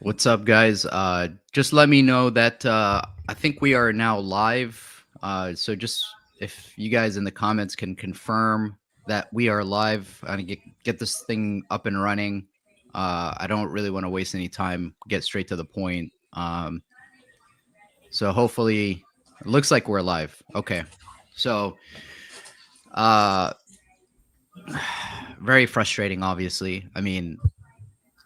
What's up, guys? Just let me know that I think we are now live. So just if you guys in the comments can confirm that we are live and get this thing up and running. I don't really want to waste any time. Get straight to the point. So hopefully, it looks like we're live. Okay. So, uh, very frustrating. Obviously, I mean,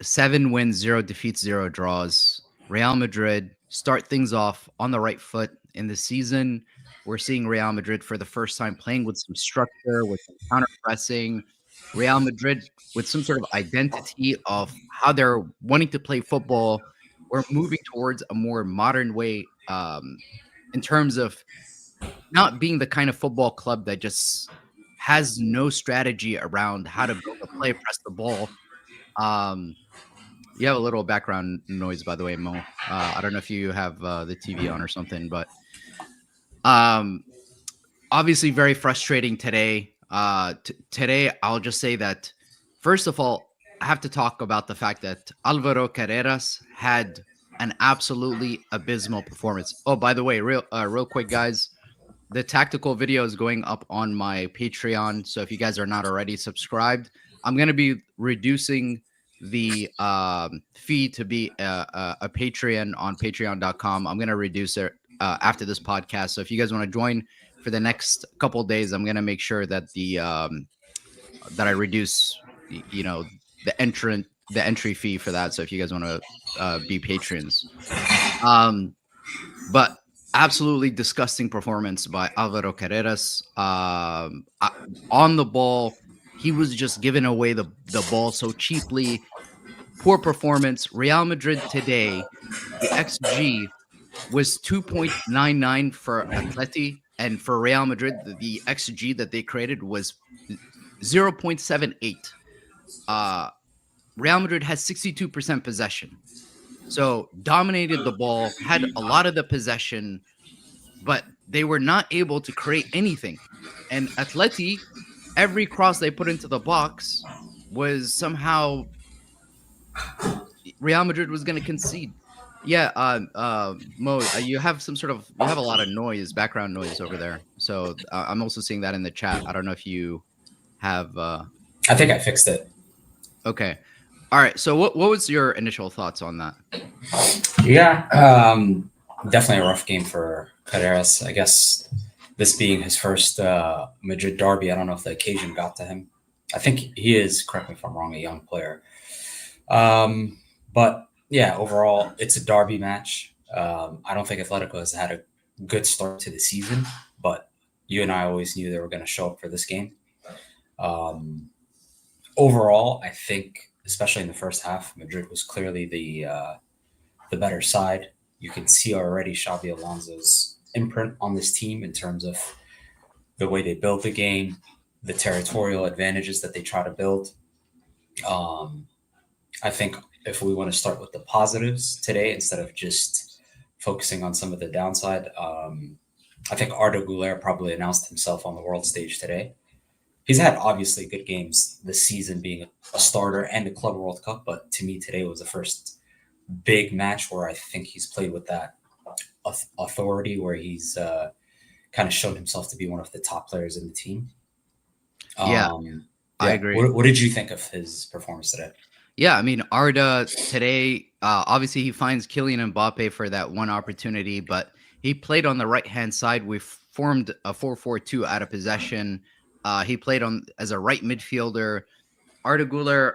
7 wins, 0 defeats, 0 draws. Real Madrid start things off on the right foot in the season. We're seeing Real Madrid for the first time playing with some structure, with some counter pressing. Real Madrid with some sort of identity of how they're wanting to play football. We're moving towards a more modern way in terms of not being the kind of football club that just has no strategy around how to build a play, press the ball. Um, you have a little background noise, by the way, Mo. I don't know if you have the TV on or something, but um, obviously very frustrating today. Today, I'll just say that first of all, I have to talk about the fact that Alvaro Carreras had an absolutely abysmal performance. Oh, by the way, real quick, guys, the tactical video is going up on my Patreon. So if you guys are not already subscribed, I'm going to be reducing the fee to be a Patreon on patreon.com. I'm going to reduce it after this podcast. So if you guys want to join for the next couple of days, I'm going to make sure that that I reduce, you know, the entry fee for that. So if you guys want to be patrons, um, but absolutely disgusting performance by Alvaro Carreras. On the ball, he was just giving away the ball so cheaply. Poor performance. Real Madrid today, the XG was 2.99 for Atleti, and for Real Madrid, the XG that they created was 0.78. Uh, Real Madrid has 62% possession. So dominated the ball, had a lot of the possession, but they were not able to create anything. And Atleti, every cross they put into the box was somehow Real Madrid was going to concede. Yeah, Mo, you have you have a lot of noise, background noise over there. So I'm also seeing that in the chat. I don't know if you have. I think I fixed it. Okay, all right. So what was your initial thoughts on that? Yeah, definitely a rough game for Carreras. I guess this being his first Madrid derby, I don't know if the occasion got to him. I think he is, correct me if I'm wrong, a young player. But yeah, overall, it's a derby match. I don't think Atletico has had a good start to the season, but you and I always knew they were going to show up for this game. Um, Overall, I think, especially in the first half, Madrid was clearly the better side. You can see already Xabi Alonso's imprint on this team in terms of the way they build the game, the territorial advantages that they try to build. Um, I think if we want to start with the positives today instead of just focusing on some of the downside, I think Arda Güler probably announced himself on the world stage today. He's had obviously good games this season, being a starter and a Club World Cup, but to me today was the first big match where I think he's played with that authority, where he's kind of shown himself to be one of the top players in the team. Yeah, I Yeah, agree. what did you think of his performance today? Yeah, I mean Arda today. Obviously, he finds Kylian Mbappe for that one opportunity, but he played on the right hand side. We formed a 4-4-2 out of possession. He played on as a right midfielder. Arda Güler,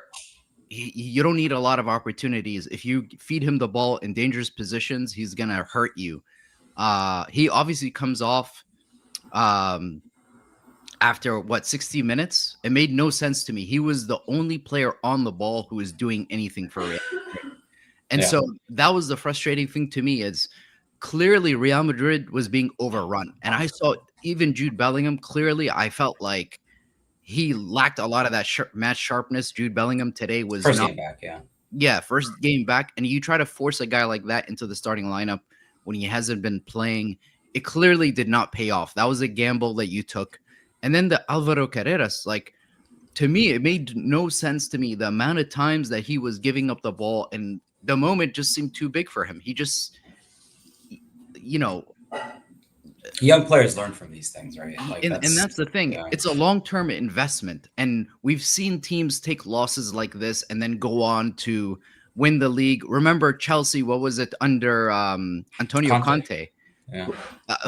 you don't need a lot of opportunities. If you feed him the ball in dangerous positions, he's gonna hurt you. He obviously comes off um, after what 60 minutes. It made no sense to me. He was the only player on the ball who was doing anything for Real Madrid. And Yeah, so that was the frustrating thing to me is clearly Real Madrid was being overrun. And I saw even Jude Bellingham clearly I felt like he lacked a lot of that match sharpness. Jude Bellingham today was first not, game back. Yeah, yeah, first game back. And you try to force a guy like that into the starting lineup when he hasn't been playing. It clearly did not pay off. That was a gamble that you took. And then the Alvaro Carreras, like to me, it made no sense to me the amount of times that he was giving up the ball and the moment just seemed too big for him. He just, you know, Young players learn from these things, right? Like and that's that's the thing. yeah, It's a long-term investment, and we've seen teams take losses like this and then go on to win the league. Remember Chelsea? What was it under Antonio Conte. Conte? Yeah,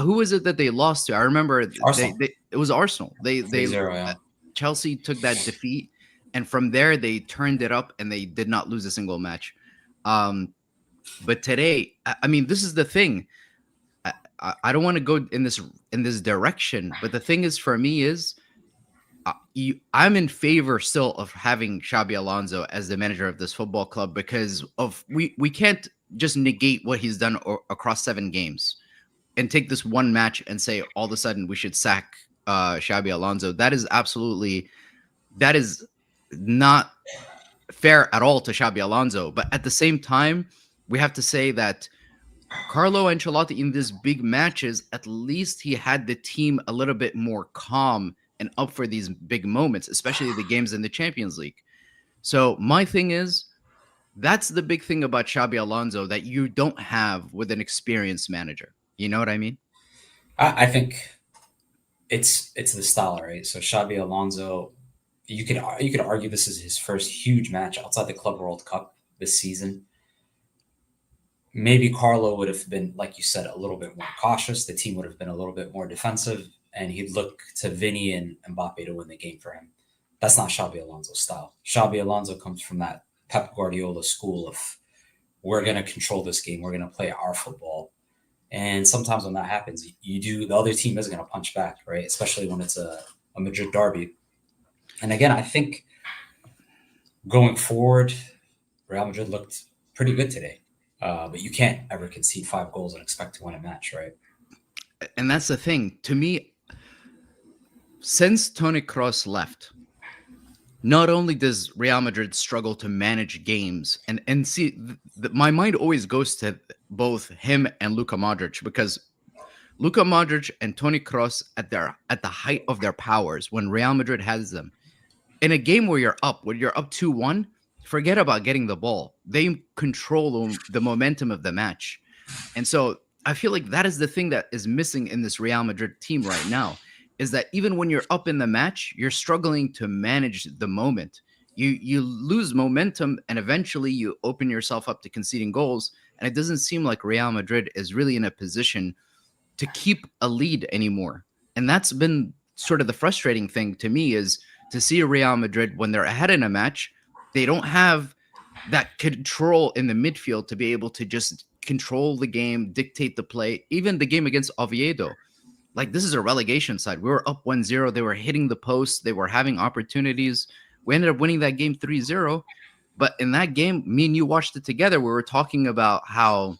Who was it that they lost to? I remember Arsenal they it was Arsenal. They 3-0. Yeah, Chelsea took that defeat, and from there they turned it up, and they did not lose a single match. Um, but today, I mean, this is the thing. I don't want to go in this direction, but the thing is, for me, is I'm in favor still of having Xabi Alonso as the manager of this football club because of we can't just negate what he's done across 7 games and take this one match and say all of a sudden we should sack Xabi Alonso. That is not fair at all to Xabi Alonso. But at the same time, we have to say that Carlo Ancelotti in these big matches, at least he had the team a little bit more calm and up for these big moments, especially the games in the Champions League. So my thing is, that's the big thing about Xabi Alonso that you don't have with an experienced manager. You know what I mean? I think it's the style, right? So Xabi Alonso, you could argue this is his first huge match outside the Club World Cup this season. Maybe Carlo would have been, like you said, a little bit more cautious. The team would have been a little bit more defensive, and he'd look to Vinny and Mbappe to win the game for him. That's not Xabi Alonso's style. Xabi Alonso comes from that Pep Guardiola school of we're going to control this game, we're going to play our football. And sometimes when that happens, the other team is going to punch back, right? Especially when it's a Madrid derby. And again, I think going forward, Real Madrid looked pretty good today. But you can't ever concede 5 goals and expect to win a match, right? And that's the thing. To me, since Toni Kroos left, not only does Real Madrid struggle to manage games, and see, my mind always goes to both him and Luka Modric, because Luka Modric and Toni Kroos at the height of their powers when Real Madrid has them in a game where you're up 2-1, forget about getting the ball. They control the momentum of the match. And so I feel like that is the thing that is missing in this Real Madrid team right now, is that even when you're up in the match, you're struggling to manage the moment. You lose momentum, and eventually you open yourself up to conceding goals. And it doesn't seem like Real Madrid is really in a position to keep a lead anymore. And that's been sort of the frustrating thing to me, is to see Real Madrid when they're ahead in a match, they don't have that control in the midfield to be able to just control the game, dictate the play. Even the game against Oviedo, like, this is a relegation side. We were up 1-0. They were hitting the post. They were having opportunities. We ended up winning that game 3-0. But in that game, me and you watched it together. We were talking about how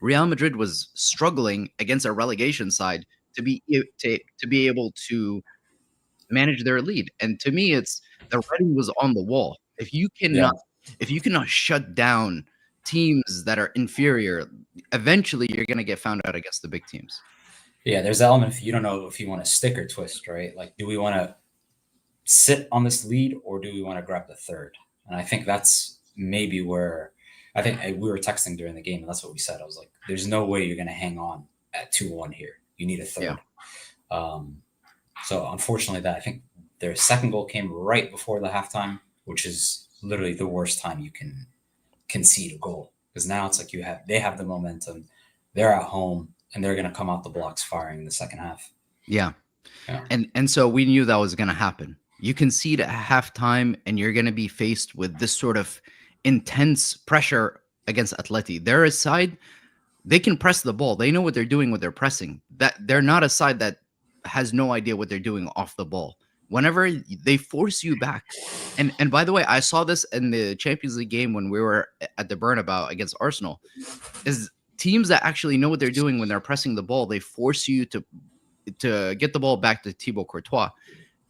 Real Madrid was struggling against a relegation side to be able to manage their lead. And to me, it's the writing was on the wall. If you Yeah. cannot shut down teams that are inferior, eventually you're going to get found out against the big teams. Yeah, there's the element if you don't know if you want to stick or twist, right? Like, do we want to sit on this lead or do we want to grab the third? And I think that's maybe where I think we were texting during the game, and that's what we said. I was like, there's no way you're going to hang on at 2-1 here. You need a third. Yeah. So unfortunately, I think their second goal came right before the halftime, which is literally the worst time you can concede a goal, because now it's like they have the momentum, they're at home, and they're going to come out the blocks firing in the second half. Yeah. Yeah. And so we knew that was going to happen. You concede at halftime, and you're going to be faced with this sort of intense pressure against Atleti. They're a side, they can press the ball. They know what they're doing with their pressing. That they're not a side that has no idea what they're doing off the ball. Whenever they force you back. And by the way, I saw this in the Champions League game when we were at the Bernabeu against Arsenal. Is teams that actually know what they're doing when they're pressing the ball, they force you to get the ball back to Thibaut Courtois.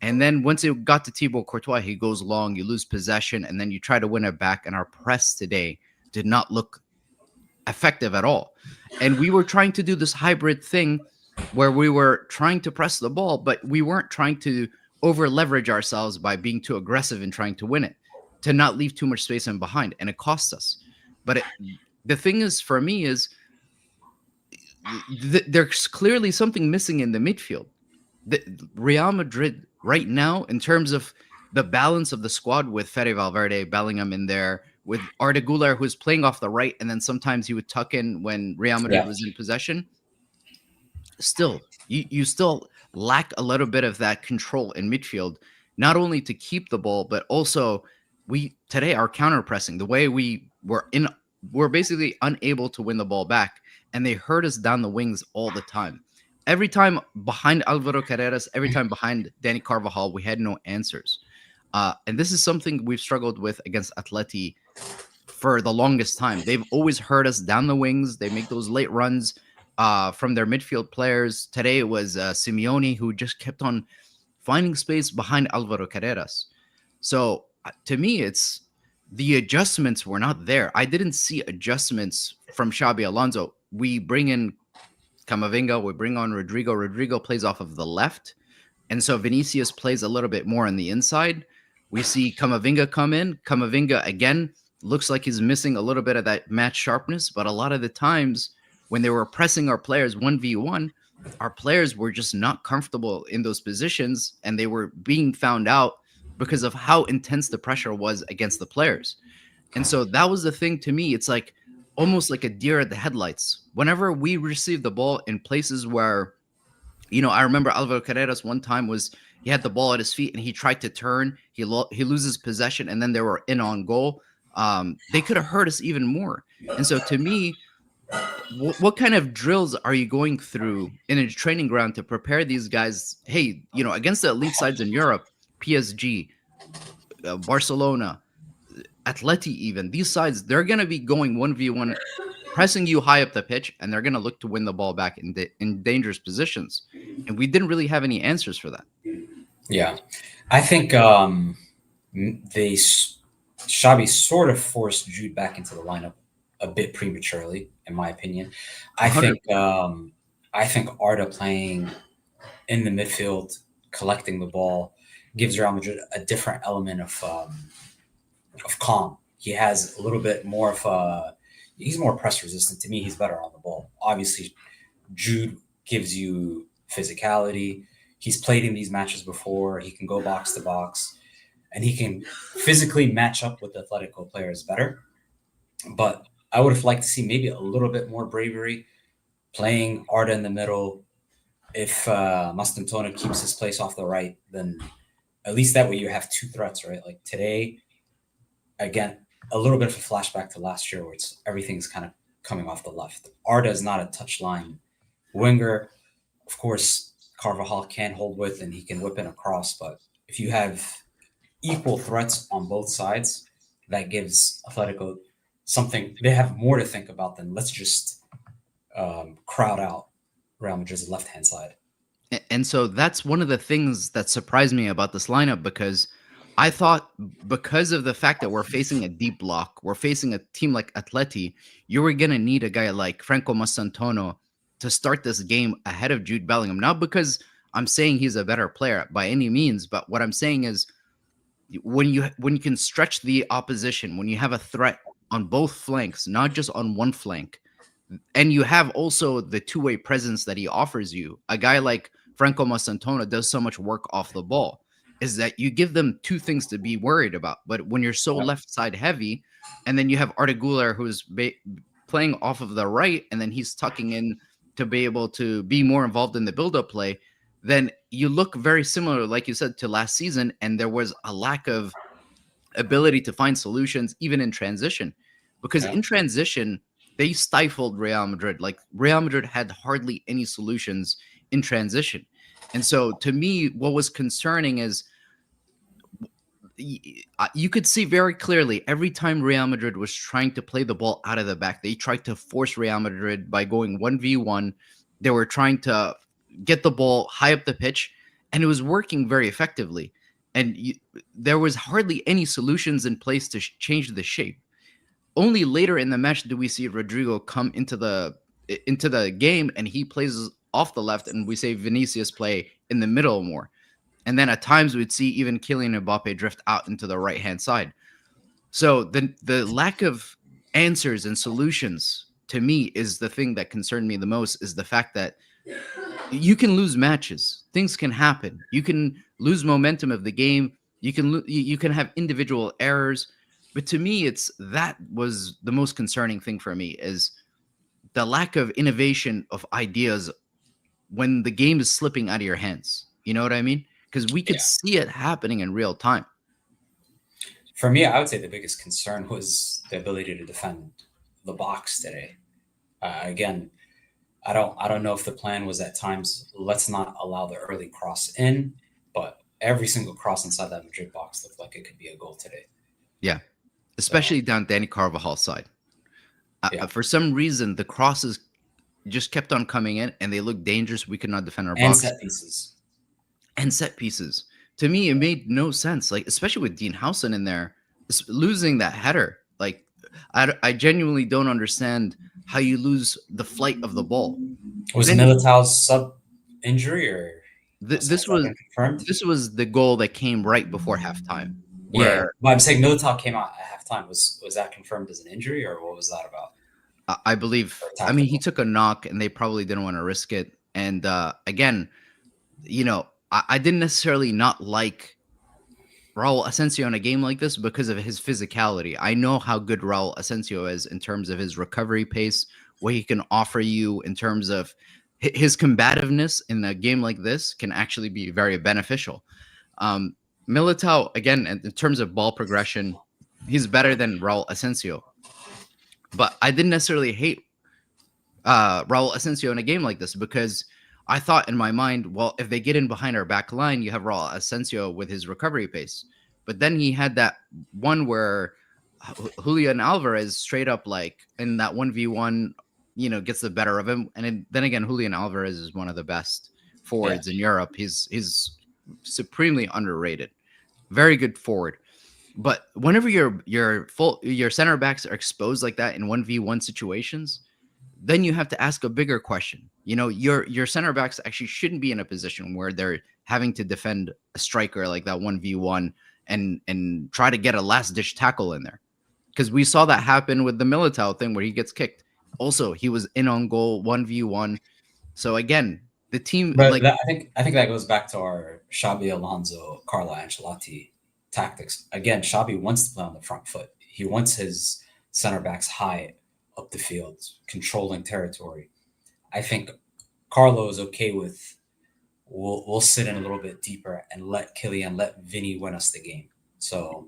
And then once it got to Thibaut Courtois, he goes long, you lose possession, and then you try to win it back. And our press today did not look effective at all. And we were trying to do this hybrid thing where we were trying to press the ball, but we weren't trying to over leverage ourselves by being too aggressive and trying to win it, to not leave too much space in behind. And it cost us. But the thing is, for me, is there's clearly something missing in the midfield. The Real Madrid right now, in terms of the balance of the squad, with Fede Valverde, Bellingham in there, with Arda Güler, who's playing off the right, and then sometimes he would tuck in when Real Madrid Yeah. was in possession. Still, you still lack a little bit of that control in midfield, not only to keep the ball, but also we today are counter pressing. The way we're basically unable to win the ball back, and they hurt us down the wings all the time. Every time behind Alvaro Carreras, every time behind Danny Carvajal, we had no answers. And this is something we've struggled with against Atleti for the longest time. They've always hurt us down the wings. They make those late runs from their midfield players. Today it was Simeone, who just kept on finding space behind Alvaro Carreras. So to me, it's the adjustments were not there. I didn't see adjustments from Xabi Alonso. We bring in Camavinga, we bring on Rodrigo. Rodrigo plays off of the left. And so Vinicius plays a little bit more on the inside. We see Camavinga come in. Camavinga, again, looks like he's missing a little bit of that match sharpness. But a lot of the times when they were pressing our players 1v1, our players were just not comfortable in those positions. And they were being found out because of how intense the pressure was against the players. And so that was the thing to me. It's like almost like a deer at the headlights. Whenever we receive the ball in places where, I remember Alvaro Carreras one time he had the ball at his feet and he tried to turn. He loses possession and then they were in on goal. They could have hurt us even more. And so to me, what kind of drills are you going through in a training ground to prepare these guys? Hey, against the elite sides in Europe, PSG, Barcelona, Atleti, even these sides, they're going to be going 1v1, pressing you high up the pitch, and they're going to look to win the ball back in dangerous positions. And we didn't really have any answers for that. Yeah, I think Xabi sort of forced Jude back into the lineup a bit prematurely, in my opinion. I 100%. think Arda playing in the midfield, collecting the ball, gives Real Madrid a different element of calm. He has a little bit more of he's more press resistant. To me, he's better on the ball. Obviously, Jude gives you physicality. He's played in these matches before. He can go box to box, and he can physically match up with the Atletico players better. But I would have liked to see maybe a little bit more bravery, playing Arda in the middle. If Mastantuono keeps his place off the right, then at least that way you have two threats, right? Like today, again, a little bit of a flashback to last year where everything's kind of coming off the left. Arda is not a touchline winger. Of course, Carvajal can hold with and he can whip in across, but if you have equal threats on both sides, that gives Atletico something. They have more to think about than let's just crowd out Real Madrid's left-hand side. And so that's one of the things that surprised me about this lineup, because I thought because of the fact that we're facing a deep block, we're facing a team like Atleti, you were going to need a guy like Franco Mastantuono to start this game ahead of Jude Bellingham. Not because I'm saying he's a better player by any means, but what I'm saying is when you can stretch the opposition, when you have a threat on both flanks, not just on one flank, and you have also the two-way presence that he offers you, a guy like Franco Mastantuono does so much work off the ball, is that you give them two things to be worried about. But when you're so left side heavy, and then you have Arda Güler who's playing off of the right, and then he's tucking in to be able to be more involved in the build-up play, then you look very similar, like you said, to last season, and there was a lack of ability to find solutions even in transition. Because in transition, they stifled Real Madrid. Like Real Madrid had hardly any solutions in transition. And so to me, what was concerning is you could see very clearly every time Real Madrid was trying to play the ball out of the back, they tried to force Real Madrid by going 1v1. They were trying to get the ball high up the pitch, and it was working very effectively. And there was hardly any solutions in place to change the shape. Only later in the match do we see Rodrigo come into the game, and he plays off the left, and we say Vinicius play in the middle more. And then at times we'd see even Kylian Mbappe drift out into the right-hand side. So the lack of answers and solutions, to me, is the thing that concerned me the most, is the fact that you can lose matches. Things can happen. You can lose momentum of the game. You can have individual errors. But to me, it's that was the most concerning thing for me, is the lack of innovation of ideas when the game is slipping out of your hands. You know what I mean? Because we could Yeah. see it happening in real time. For me, I would say the biggest concern was the ability to defend the box today. Again, I don't know if the plan was at times, let's not allow the early cross in, but every single cross inside that Madrid box looked like it could be a goal today. Yeah, So especially down Danny Carvajal's side. yeah, For some reason, the crosses just kept on coming in, and they looked dangerous. We could not defend our and box. set pieces. And set pieces. To me, it made no sense. Like, especially with Dean Howson in there, losing that header. Like, I genuinely don't understand how you lose the flight of the ball. Was Then Militao's sub injury or this has that was been confirmed? the goal that came right before halftime, Yeah, where but I'm saying Militao came out at halftime. Was that confirmed as an injury or what was that about? I believe, Or I mean, he tactical? took a knock, and they probably didn't want to risk it. And again, I didn't necessarily not like Raul Asensio in a game like this because of his physicality. I know how good Raul Asensio is in terms of his recovery pace, what he can offer you in terms of his combativeness in a game like this can actually be very beneficial. Um, Militao, again, in terms of ball progression, he's better than Raul Asensio. But I didn't necessarily hate Raul Asensio in a game like this because I thought in my mind, well, if they get in behind our back line, you have Raul Asensio with his recovery pace. But then he had that one where Julian Alvarez straight up, like in that 1v1, gets the better of him. And then again, Julian Alvarez is one of the best Yeah. forwards in Europe. He's supremely underrated. Very good forward. But whenever your center backs are exposed like that in 1v1 situations, then you have to ask a bigger question. Your center backs actually shouldn't be in a position where they're having to defend a striker like that 1v1 and try to get a last ditch tackle in there. Because we saw that happen with the Militao thing where he gets kicked. Also, he was in on goal 1v1. So again, the team, But like, I think that goes back to our Xabi Alonso, Carlo Ancelotti tactics. Again, Xabi wants to play on the front foot. He wants his center backs high up the field, controlling territory. I think Carlo is okay with we'll sit in a little bit deeper and let Vinny win us the game. So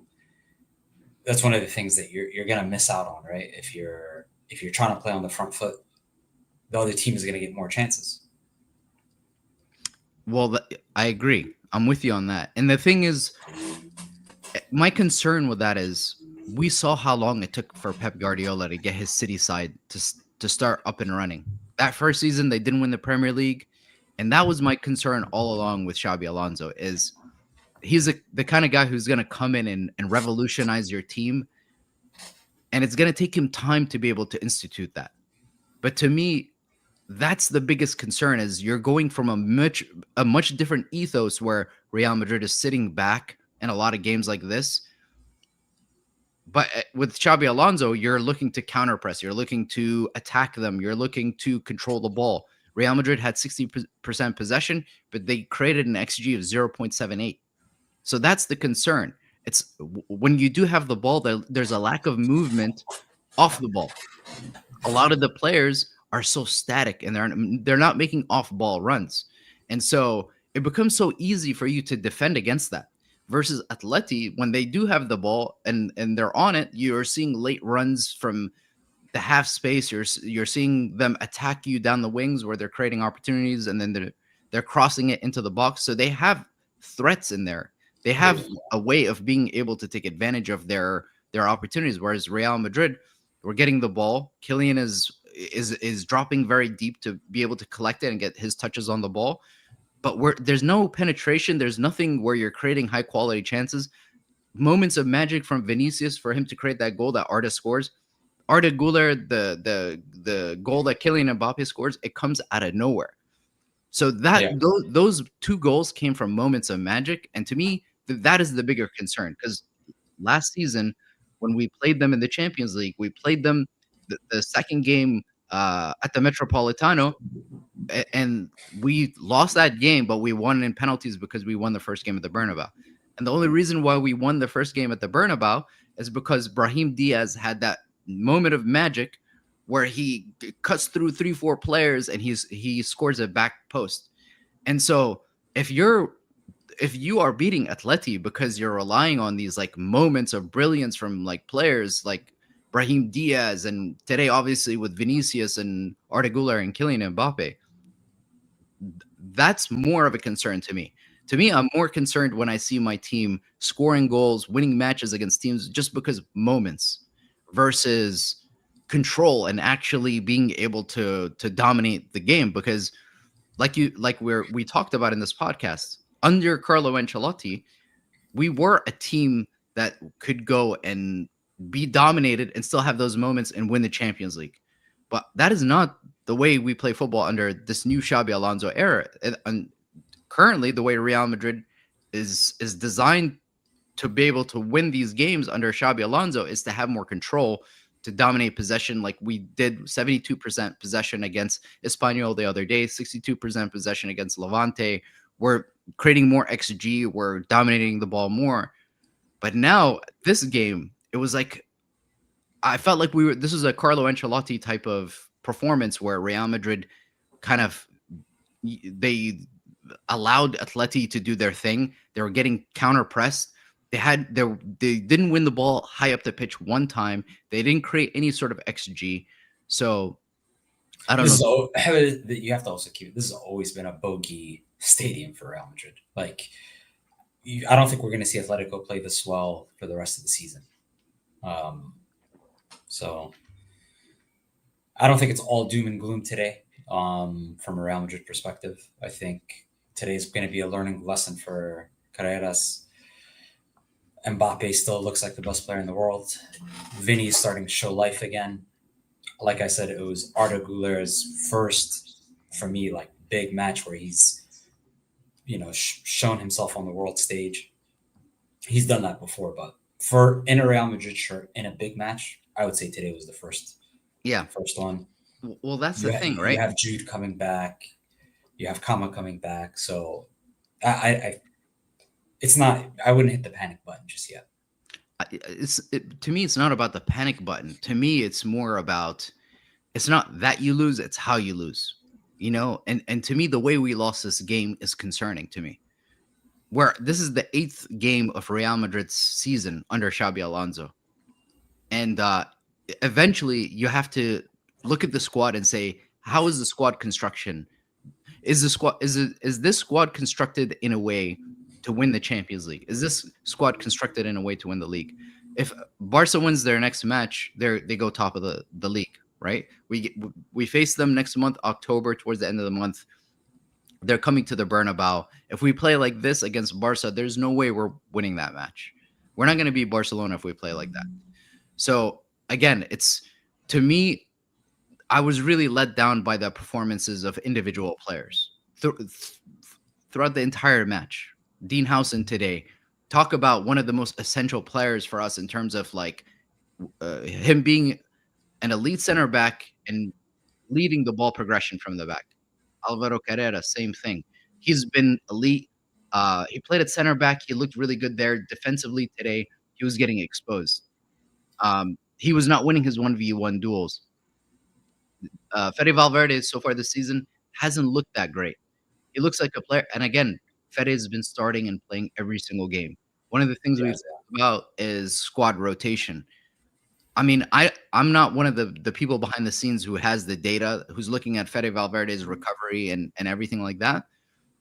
that's one of the things that you're gonna miss out on, right? If you're trying to play on the front foot, the other team is gonna get more chances. well, I agree. I'm with you on that. And the thing is, my concern with that is we saw how long it took for Pep Guardiola to get his City side to start up and running. That first season, they didn't win the Premier League, and that was my concern all along with Xabi Alonso. Is he's the kind of guy who's going to come in and revolutionize your team, and it's going to take him time to be able to institute that. But to me, that's the biggest concern: is you're going from a much different ethos where Real Madrid is sitting back in a lot of games like this. But with Xabi Alonso, you're looking to counterpress. You're looking to attack them. You're looking to control the ball. Real Madrid had 60% possession, but they created an XG of 0.78. So that's the concern. It's when you do have the ball, there's a lack of movement off the ball. A lot of the players are so static and they're not making off ball runs. And so it becomes so easy for you to defend against that. Versus Atleti, when they do have the ball and they're on it, you're seeing late runs from the half space. You're seeing them attack you down the wings where they're creating opportunities, and then they're crossing it into the box. So they have threats in there. They have a way of being able to take advantage of their opportunities. Whereas Real Madrid, we're getting the ball. Kylian is dropping very deep to be able to collect it and get his touches on the ball. But there's no penetration. There's nothing where you're creating high quality chances. Moments of magic from Vinicius for him to create that goal that Arda scores. Arda Güler, the goal that Kylian Mbappe scores, it comes out of nowhere. So those two goals came from moments of magic, and to me, that is the bigger concern. Because last season, when we played them in the Champions League. We played them the second game at the Metropolitano, and we lost that game, but we won in penalties because we won the first game at the Bernabeu. And the only reason why we won the first game at the Bernabeu is because Brahim Diaz had that moment of magic where he cuts through 3-4 players and he scores a back post. And so if you are beating Atleti because you're relying on these like moments of brilliance from like players like Brahim Diaz, and today obviously with Vinicius and Arda Güler and Kylian Mbappe, that's more of a concern to me. To me, I'm more concerned when I see my team scoring goals, winning matches against teams just because of moments versus control and actually being able to dominate the game. Because we talked about in this podcast, under Carlo Ancelotti, we were a team that could go and be dominated and still have those moments and win the Champions League. But that is not the way we play football under this new Xabi Alonso era. And currently, the way Real Madrid is designed to be able to win these games under Xabi Alonso is to have more control, to dominate possession, like we did 72% possession against Espanyol the other day, 62% possession against Levante. We're creating more XG, we're dominating the ball more. But now this game, it was like I felt like this was a Carlo Ancelotti type of performance where Real Madrid kind of they allowed Atleti to do their thing. They were getting counter pressed. They didn't win the ball high up the pitch one time. They didn't create any sort of XG. So I don't know. You have to also keep. This has always been a bogey stadium for Real Madrid. Like, I don't think we're going to see Atletico play this well for the rest of the season. So I don't think it's all doom and gloom today. From a Real Madrid perspective, I think today's going to be a learning lesson for Carreras. Mbappe still looks like the best player in the world. Vinny is starting to show life again. Like I said, it was Arda Güler's first, for me, like big match where he's, shown himself on the world stage. He's done that before, but in a Real Madrid shirt in a big match, I would say today was the first. Yeah, first one. Well, that's the thing, right? You have Jude coming back, you have Kama coming back, so it's not. I wouldn't hit the panic button just yet. To me, it's not about the panic button. To me, it's more about it's not that you lose; it's how you lose. And to me, the way we lost this game is concerning to me. Where this is the 8th game of Real Madrid's season under Xabi Alonso, and eventually you have to look at the squad and say, how is the squad construction? Is this squad constructed in a way to win the Champions League? Is this squad constructed in a way to win the league? If Barca wins their next match, they go top of the league, right? We face them next month, October, towards the end of the month. They're coming to the Bernabeu. If we play like this against Barca, there's no way we're winning that match. We're not going to beat Barcelona if we play like that. So again, to me, I was really let down by the performances of individual players throughout the entire match. Dean Howson today, talk about one of the most essential players for us in terms of like him being an elite center back and leading the ball progression from the back. Alvaro Carrera, same thing. He's been elite. He played at center back. He looked really good there. Defensively today, he was getting exposed. He was not winning his 1v1 duels. Fede Valverde so far this season hasn't looked that great. He looks like a player. And again, Fede has been starting and playing every single game. One of the things we've talked about is squad rotation. I mean, I'm not one of the people behind the scenes who has the data, who's looking at Fede Valverde's recovery and everything like that.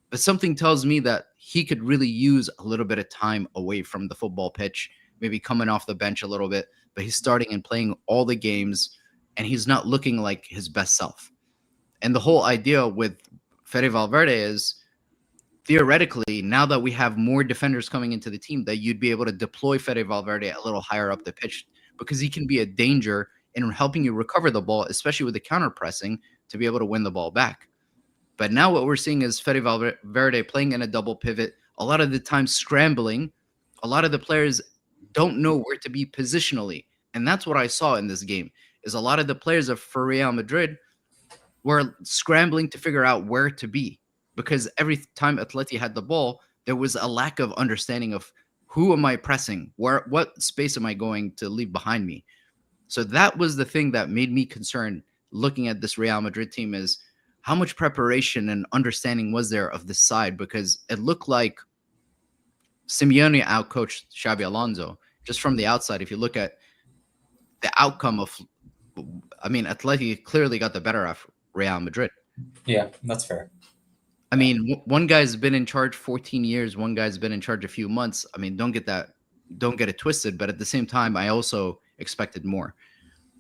But something tells me that he could really use a little bit of time away from the football pitch, maybe coming off the bench a little bit, but he's starting and playing all the games, and he's not looking like his best self. And the whole idea with Fede Valverde is, theoretically, now that we have more defenders coming into the team, that you'd be able to deploy Fede Valverde a little higher up the pitch, because he can be a danger in helping you recover the ball, especially with the counter pressing, to be able to win the ball back. But now what we're seeing is Fede Valverde playing in a double pivot, a lot of the time scrambling. A lot of the players don't know where to be positionally. And that's what I saw in this game, is a lot of the players for Real Madrid were scrambling to figure out where to be, because every time Atleti had the ball, there was a lack of understanding of who am I pressing, what space am I going to leave behind me. So that was the thing that made me concerned looking at this Real Madrid team, is how much preparation and understanding was there of this side, because it looked like Simeone outcoached Xabi Alonso just from the outside. If you look at the outcome of, I mean, Atleti clearly got the better of Real Madrid. Yeah, that's fair. I mean, one guy's been in charge 14 years, one guy's been in charge a few months. I mean, don't get it twisted, but at the same time, I also expected more.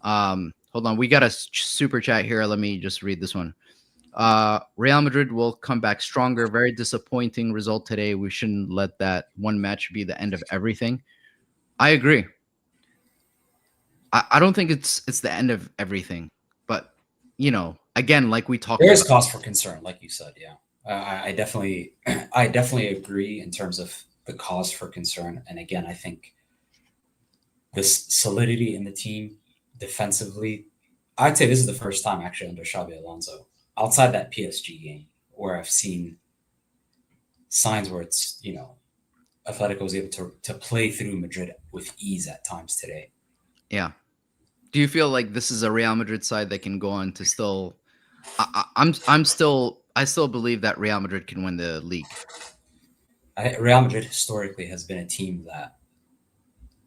Hold on, we got a super chat here. Let me just read this one. Real Madrid will come back stronger. Very disappointing result today. We shouldn't let that one match be the end of everything. I agree. I don't think it's the end of everything, but again, like we talked There is about, cause for concern, like you said. Yeah, I definitely, I definitely agree in terms of the cause for concern. And again, I think this solidity in the team defensively, I'd say this is the first time actually under Xabi Alonso, outside that PSG game, where I've seen signs where it's, Atletico was able to play through Madrid with ease at times today. Yeah. Do you feel like this is a Real Madrid side that can go on to still? I still believe that Real Madrid can win the league. Real Madrid historically has been a team that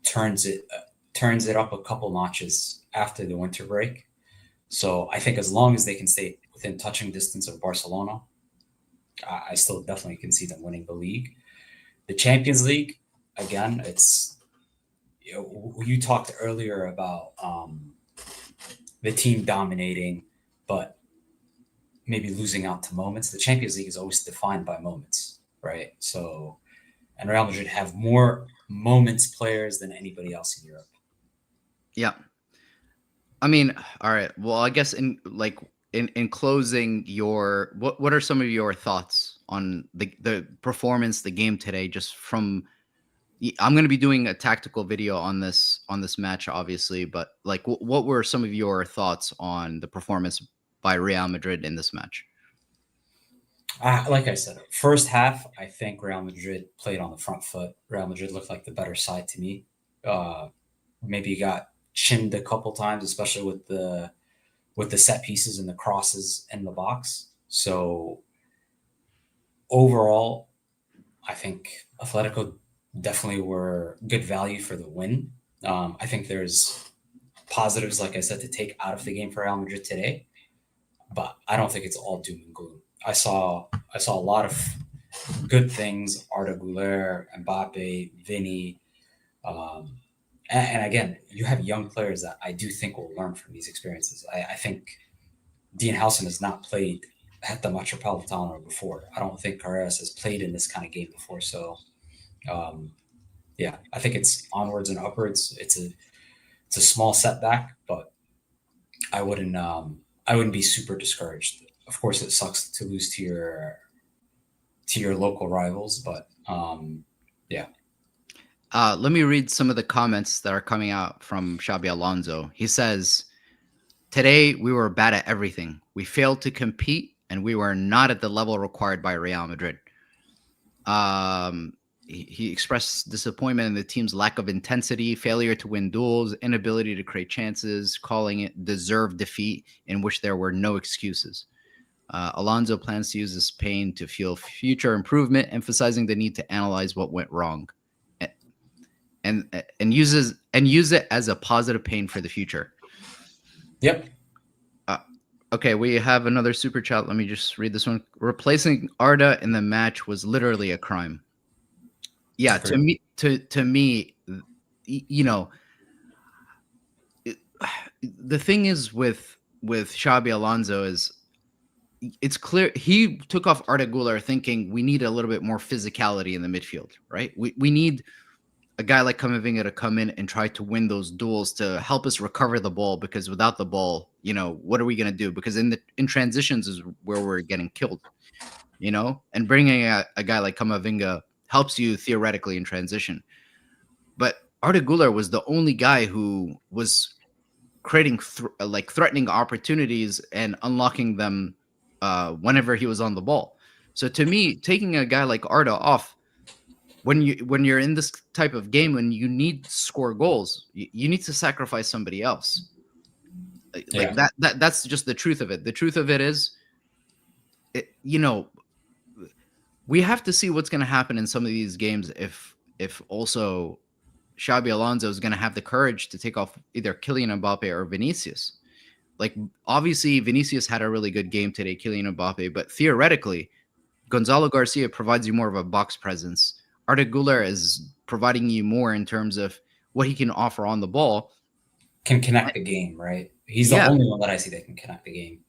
turns it up a couple notches after the winter break. So I think as long as they can stay within touching distance of Barcelona, I still definitely can see them winning the league. The Champions League, again, it's you talked earlier about the team dominating, but maybe losing out to moments. The Champions League is always defined by moments, right? So, and Real Madrid have more moments players than anybody else in Europe. Yeah. I mean, all right. Well, I guess in closing, what are some of your thoughts on the performance, the game today? Just from, I'm going to be doing a tactical video on this match, obviously, but like, what were some of your thoughts on the performance by Real Madrid in this match? Like I said, first half, I think Real Madrid played on the front foot. Real Madrid looked like the better side to me. Maybe got chinned a couple times, especially with the set pieces and the crosses in the box. So overall, I think Atletico definitely were good value for the win. I think there's positives, like I said, to take out of the game for Real Madrid today, but I don't think it's all doom and gloom. I saw a lot of good things: Arda Güler, Mbappe, Vinny, and again, you have young players that I do think will learn from these experiences. I think Dean Howson has not played at the Metropolitano before. I don't think Carreras has played in this kind of game before. So, yeah, I think it's onwards and upwards. It's a small setback, but I wouldn't be super discouraged. Of course, it sucks to lose to your local rivals, but yeah. Let me read some of the comments that are coming out from Xabi Alonso. He says, "Today we were bad at everything. We failed to compete, and we were not at the level required by Real Madrid." He expressed disappointment in the team's lack of intensity, failure to win duels, inability to create chances, calling it deserved defeat in which there were no excuses. Alonso plans to use this pain to fuel future improvement, emphasizing the need to analyze what went wrong and use it as a positive pain for the future. Yep. Okay, we have another super chat. Let me just read this one. Replacing Arda in the match was literally a crime. Yeah, to me, the thing is with Xabi Alonso is it's clear he took off Arda Güler thinking we need a little bit more physicality in the midfield, right? We need a guy like Camavinga to come in and try to win those duels to help us recover the ball, because without the ball, what are we going to do? Because in transitions is where we're getting killed, and bringing a guy like Camavinga helps you theoretically in transition. But Arda Güler was the only guy who was creating like threatening opportunities and unlocking them whenever he was on the ball. So to me, taking a guy like Arda off when you're in this type of game and you need to score goals, you need to sacrifice somebody else. Like Yeah. that's just the truth of it. The truth of it is, you know, we have to see what's going to happen in some of these games if also Xabi Alonso is going to have the courage to take off either Kylian Mbappe or Vinicius. Like obviously Vinicius had a really good game today, Kylian Mbappe, but theoretically Gonzalo Garcia provides you more of a box presence. Arda Güler is providing you more in terms of what he can offer on the ball. Can connect the game, right? He's the Yeah. only one that I see that can connect the game.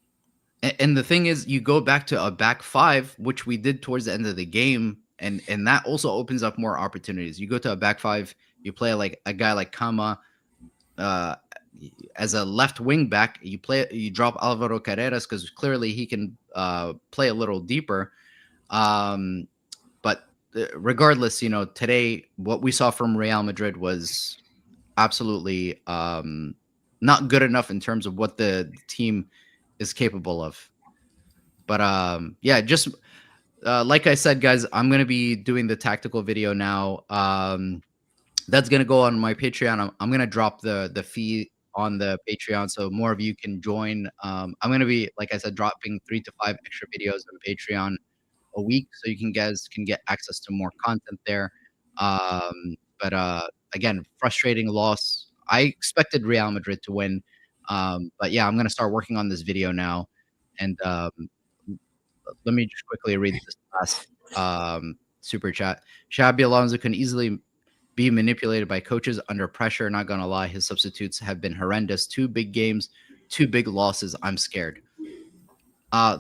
And the thing is, you go back to a back five, which we did towards the end of the game, and that also opens up more opportunities. You go to a back five, you play like a guy like Kama uh, as a left wing back. You drop Alvaro Carreras because clearly he can play a little deeper. But regardless, today what we saw from Real Madrid was absolutely not good enough in terms of what the team is capable of. But yeah, just like I said, guys, I'm gonna be doing the tactical video now. That's gonna go on my Patreon. I'm gonna drop the fee on the Patreon so more of you can join. I'm gonna be, like I said, dropping 3 to 5 extra videos on Patreon a week, so you guys can get access to more content there. But again, frustrating loss. I expected Real Madrid to win, but yeah, I'm gonna start working on this video now, and let me just quickly read this last super chat. Xabi Alonso can easily be manipulated by coaches under pressure. Not gonna lie, his substitutes have been horrendous. 2 big games, 2 big losses. I'm scared.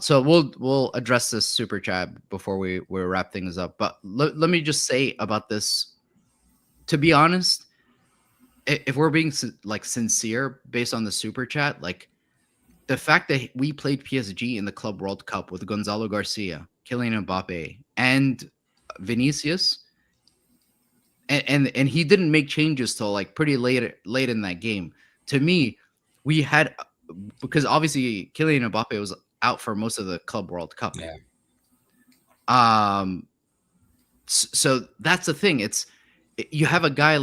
So we'll address this super chat before we wrap things up. But let me just say about this. To be honest, if we're being like sincere based on the super chat, like the fact that we played PSG in the Club World Cup with Gonzalo Garcia, Kylian Mbappe, and Vinicius, and he didn't make changes till like pretty late in that game. To me, we had because obviously Kylian Mbappe was out for most of the Club World Cup. Yeah. So that's the thing. You have a guy,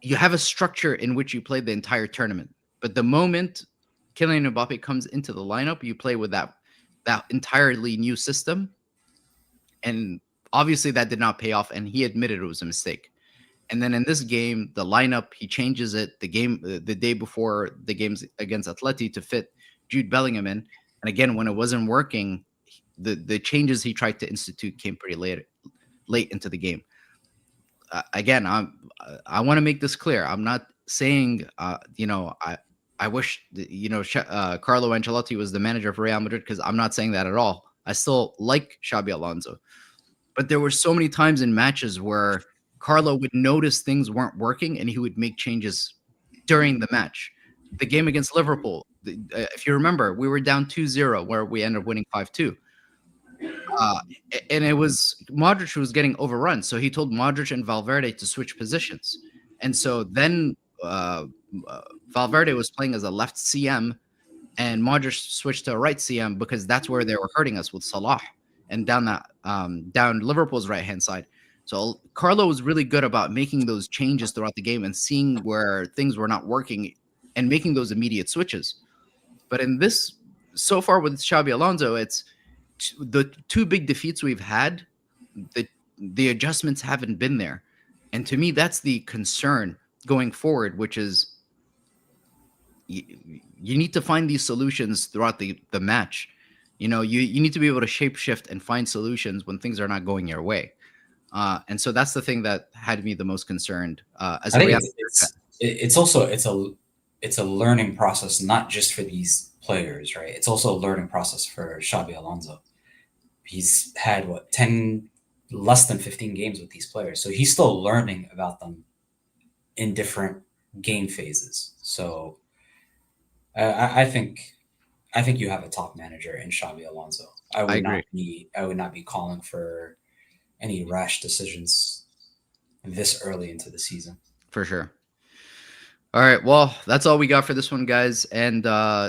you have a structure in which you play the entire tournament, but the moment Kylian Mbappe comes into the lineup, you play with that entirely new system, and obviously that did not pay off, and he admitted it was a mistake. And then in this game, the lineup he changes it the day before the games against Atleti to fit Jude Bellingham in, and again when it wasn't working, the changes he tried to institute came pretty late into the game. Again, I want to make this clear. I'm not saying I wish Carlo Ancelotti was the manager of Real Madrid, because I'm not saying that at all. I still like Xabi Alonso, but there were so many times in matches where Carlo would notice things weren't working and he would make changes during the match. The game against Liverpool, if you remember, we were down 2-0 where we ended up winning 5-2. Uh, and it was Modric who was getting overrun. So he told Modric and Valverde to switch positions. And so then Valverde was playing as a left CM and Modric switched to a right CM because that's where they were hurting us with Salah and down Liverpool's right hand side. So Carlo was really good about making those changes throughout the game and seeing where things were not working and making those immediate switches. But in this, so far with Xabi Alonso, it's the 2 big defeats we've had. The adjustments haven't been there, and to me, that's the concern going forward, which is you need to find these solutions throughout the match. You need to be able to shapeshift and find solutions when things are not going your way. And so that's the thing that had me the most concerned. As I a think Real it's also it's a learning process, not just for these players, right? It's also a learning process for Xabi Alonso. He's had less than 15 games with these players, so he's still learning about them in different game phases. So I think you have a top manager in Xabi Alonso. I agree. I would not be calling for any rash decisions this early into the season. For sure. All right. Well, that's all we got for this one, guys. And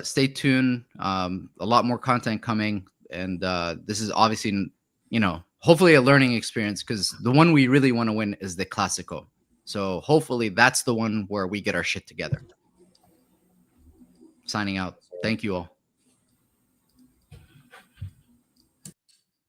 stay tuned. A lot more content coming. And this is obviously, hopefully a learning experience, because the one we really want to win is the Clasico. So hopefully that's the one where we get our shit together. Signing out. Thank you all.